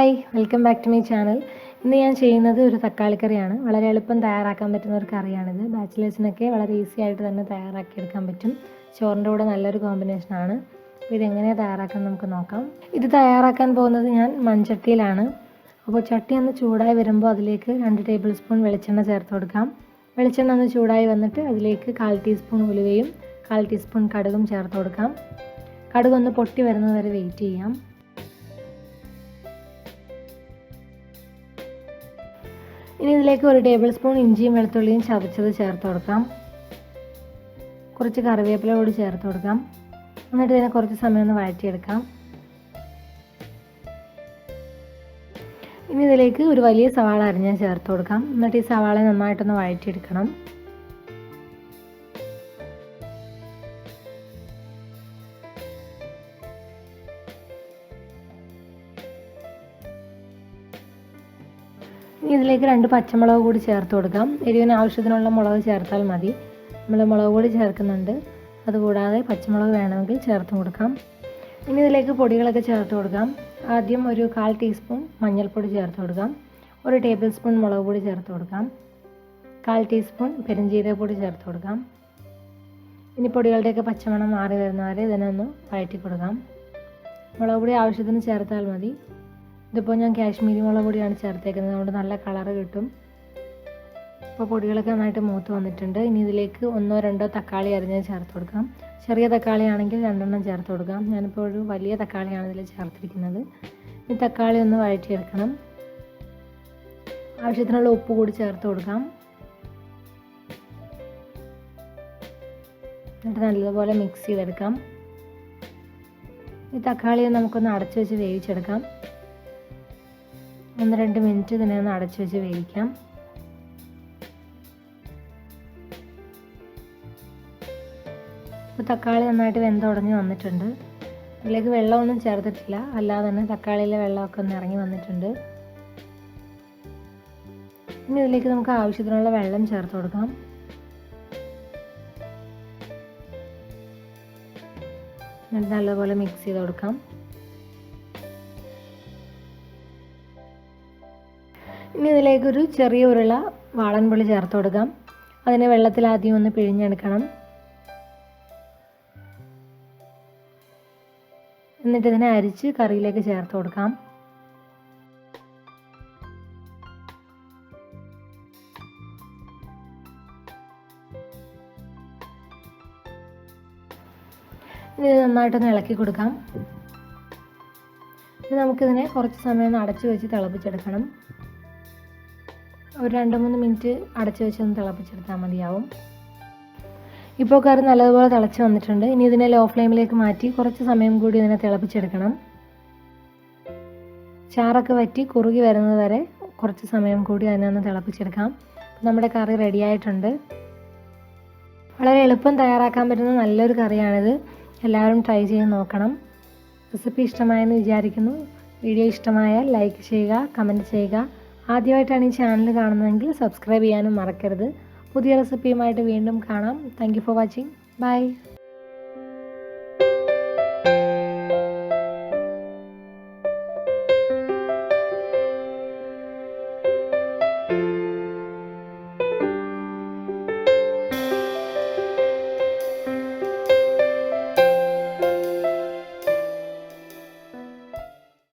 Hi welcome back to my channel. ഇന്ന് ഞാൻ ചെയ്യുന്നത് ഒരു തക്കാളിക്കറിയാണ്. വളരെ എളുപ്പം തയ്യാറാക്കാൻ പറ്റുന്ന ഒരു കറിയാണിത്. ബാച്ചിലേഴ്സിനൊക്കെ വളരെ ഈസി ആയിട്ട് തന്നെ തയ്യാറാക്കിയെടുക്കാൻ പറ്റും. ചോറിൻ്റെ കൂടെ നല്ലൊരു കോമ്പിനേഷനാണ്. അപ്പോൾ ഇതെങ്ങനെയാണ് തയ്യാറാക്കാൻ നമുക്ക് നോക്കാം. ഇത് തയ്യാറാക്കാൻ പോകുന്നത് ഞാൻ മൺചട്ടിയിലാണ്. അപ്പോൾ ചട്ടി ഒന്ന് ചൂടായി വരുമ്പോൾ അതിലേക്ക് 2 ടേബിൾ സ്പൂൺ വെളിച്ചെണ്ണ ചേർത്ത് കൊടുക്കാം. വെളിച്ചെണ്ണ ഒന്ന് ചൂടായി വന്നിട്ട് അതിലേക്ക് 1/4 ടീസ്പൂൺ ഉലുവയും 1/4 ടീസ്പൂൺ കടുകും ചേർത്ത് കൊടുക്കാം. കടുക് ഒന്ന് പൊട്ടി വരുന്നത് വരെ വെയിറ്റ് ചെയ്യാം. ഇനി ഇതിലേക്ക് 1 ടേബിൾ സ്പൂൺ ഇഞ്ചിയും വെളുത്തുള്ളിയും ചതച്ചത് ചേർത്ത് കൊടുക്കാം. കുറച്ച് കറിവേപ്പില കൂടി ചേർത്ത് കൊടുക്കാം. എന്നിട്ട് ഇതിനെ കുറച്ച് സമയം ഒന്ന് വഴറ്റിയെടുക്കാം. ഇനി ഇതിലേക്ക് ഒരു വലിയ സവാള അരിഞ്ഞ് ചേർത്ത് കൊടുക്കാം. എന്നിട്ട് ഈ സവാള നന്നായിട്ടൊന്ന് വഴറ്റിയെടുക്കണം. ഇനി ഇതിലേക്ക് 2 പച്ചമുളക് കൂടി ചേർത്ത് കൊടുക്കാം. എരിവിന് ആവശ്യത്തിനുള്ള മുളക് ചേർത്താൽ മതി. നമ്മൾ മുളക് പൊടി ചേർക്കുന്നുണ്ട്, അതുകൂടാതെ പച്ചമുളക് വേണമെങ്കിൽ ചേർത്ത് കൊടുക്കാം. ഇനി ഇതിലേക്ക് പൊടികളൊക്കെ ചേർത്ത് കൊടുക്കാം. ആദ്യം ഒരു 1/4 ടീസ്പൂൺ മഞ്ഞൾപ്പൊടി ചേർത്ത് കൊടുക്കാം. 1 ടേബിൾ സ്പൂൺ മുളക് പൊടി ചേർത്ത് കൊടുക്കാം. 1/4 ടീസ്പൂൺ പെരുംജീരകപ്പൊടി ചേർത്ത് കൊടുക്കാം. ഇനി പൊടികളുടെയൊക്കെ പച്ചമണം മാറി വരുന്നവരെ ഇതിനൊന്ന് വഴറ്റി കൊടുക്കാം. മുളക് പൊടി ആവശ്യത്തിന് ചേർത്താൽ മതി. ഇതിപ്പോൾ ഞാൻ കാശ്മീരി മുളക് പൊടിയാണ് ചേർത്തേക്കുന്നത്, അതുകൊണ്ട് നല്ല കളറ് കിട്ടും. ഇപ്പോൾ പൊടികളൊക്കെ നന്നായിട്ട് മൂത്ത് വന്നിട്ടുണ്ട്. ഇനി ഇതിലേക്ക് 1-2 തക്കാളി അരിഞ്ഞ് ചേർത്ത് കൊടുക്കാം. ചെറിയ തക്കാളി ആണെങ്കിൽ 2 ചേർത്ത് കൊടുക്കാം. ഞാനിപ്പോൾ ഒരു വലിയ തക്കാളിയാണ് ഇതിൽ ചേർത്തിരിക്കുന്നത്. ഈ തക്കാളി ഒന്ന് വഴറ്റിയെടുക്കണം. ആവശ്യത്തിനുള്ള ഉപ്പ് കൂടി ചേർത്ത് കൊടുക്കാം. എന്നിട്ട് നല്ലതുപോലെ മിക്സ് ചെയ്തെടുക്കാം. ഈ തക്കാളി നമുക്കൊന്ന് അടച്ചു വെച്ച് വേവിച്ചെടുക്കാം. 1-2 മിനിറ്റ് ഇതിനെ ഒന്ന് അടച്ചു വെച്ച് വേവിക്കാം. ഇപ്പോൾ തക്കാളി നന്നായിട്ട് വെന്തുടഞ്ഞ് വന്നിട്ടുണ്ട്. ഇതിലേക്ക് വെള്ളമൊന്നും ചേർത്തിട്ടില്ല, അല്ലാതെ തന്നെ തക്കാളിയിലെ വെള്ളമൊക്കെ ഒന്ന് ഇറങ്ങി വന്നിട്ടുണ്ട്. ഇനി ഇതിലേക്ക് നമുക്ക് ആവശ്യത്തിനുള്ള വെള്ളം ചേർത്ത് കൊടുക്കാം. എന്നിട്ട് നല്ലപോലെ മിക്സ് ചെയ്ത് കൊടുക്കാം. ഇനി ഇതിലേക്കൊരു ചെറിയ ഉരുള വാളൻപുളി ചേർത്ത് കൊടുക്കാം. അതിനെ വെള്ളത്തിൽ ആദ്യം ഒന്ന് പിഴിഞ്ഞെടുക്കണം. എന്നിട്ട് ഇതിനെ അരിച്ച് കറിയിലേക്ക് ചേർത്ത് കൊടുക്കാം. ഇത് നന്നായിട്ടൊന്ന് ഇളക്കി കൊടുക്കാം. ഇനി നമുക്കിതിനെ കുറച്ച് സമയം അടച്ചു വെച്ച് തിളപ്പിച്ചെടുക്കണം. ഒരു 2-3 മിനിറ്റ് അടച്ചു വെച്ചൊന്ന് തിളപ്പിച്ചെടുത്താൽ മതിയാവും. ഇപ്പോൾ കറി നല്ലതുപോലെ തിളച്ച് വന്നിട്ടുണ്ട്. ഇനി ഇതിനെ ലോ ഫ്ലെയിമിലേക്ക് മാറ്റി കുറച്ച് സമയം കൂടി ഇതിനെ തിളപ്പിച്ചെടുക്കണം. ചാറൊക്കെ വറ്റി കുറുകി വരുന്നത് വരെ കുറച്ച് സമയം കൂടി അതിനെ ഒന്ന് തിളപ്പിച്ചെടുക്കാം. നമ്മുടെ കറി റെഡിയായിട്ടുണ്ട്. വളരെ എളുപ്പം തയ്യാറാക്കാൻ പറ്റുന്ന നല്ലൊരു കറിയാണിത്. എല്ലാവരും ട്രൈ ചെയ്ത് നോക്കണം. റെസിപ്പി ഇഷ്ടമായെന്ന് വിചാരിക്കുന്നു. വീഡിയോ ഇഷ്ടമായാൽ ലൈക്ക് ചെയ്യുക, കമൻറ്റ് ചെയ്യുക. ആദ്യമായിട്ടാണ് ഈ ചാനൽ കാണുന്നതെങ്കിൽ സബ്സ്ക്രൈബ് ചെയ്യാനും മറക്കരുത്. പുതിയ റെസിപ്പിയുമായിട്ട് വീണ്ടും കാണാം. Thank you for watching. By.